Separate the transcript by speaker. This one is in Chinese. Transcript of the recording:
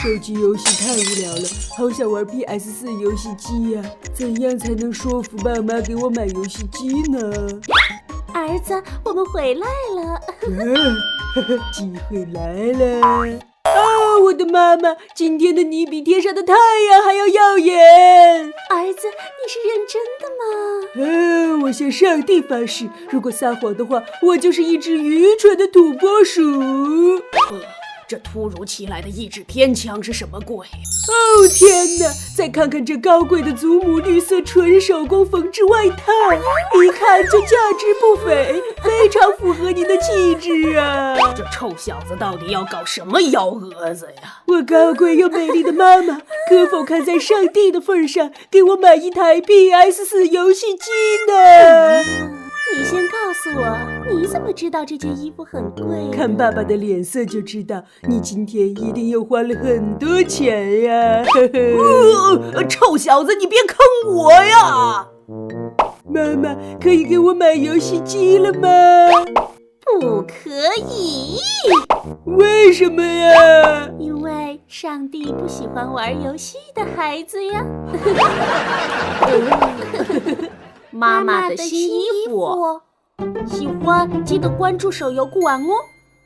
Speaker 1: 手机游戏太无聊了，好想玩 PS4 游戏机呀！怎样才能说服爸妈给我买游戏机呢？
Speaker 2: 儿子，我们回来了。
Speaker 1: 机会来了！啊，我的妈妈，今天的你比天上的太阳还要耀眼！
Speaker 2: 儿子，你是认真的吗？
Speaker 1: 我向上帝发誓，如果撒谎的话，我就是一只愚蠢的土拨鼠。
Speaker 3: 这突如其来的意志偏强是什么鬼？
Speaker 1: 哦天哪！再看看这高贵的祖母绿色纯手工缝制外套，一看就价值不菲，非常符合你的气质啊！
Speaker 3: 这臭小子到底要搞什么幺蛾子呀？
Speaker 1: 我高贵又美丽的妈妈，可否看在上帝的份上，给我买一台 PS4 游戏机呢？
Speaker 2: 你先告诉我，你怎么知道这件衣服很贵？
Speaker 1: 看爸爸的脸色就知道，你今天一定又花了很多钱呀！
Speaker 3: 臭小子，你别坑我呀！
Speaker 1: 妈妈，可以给我买游戏机了吗？
Speaker 2: 不可以。
Speaker 1: 为什么呀？
Speaker 2: 因为上帝不喜欢玩游戏的孩子呀。妈妈的新衣服，喜欢记得关注手游酷玩哦。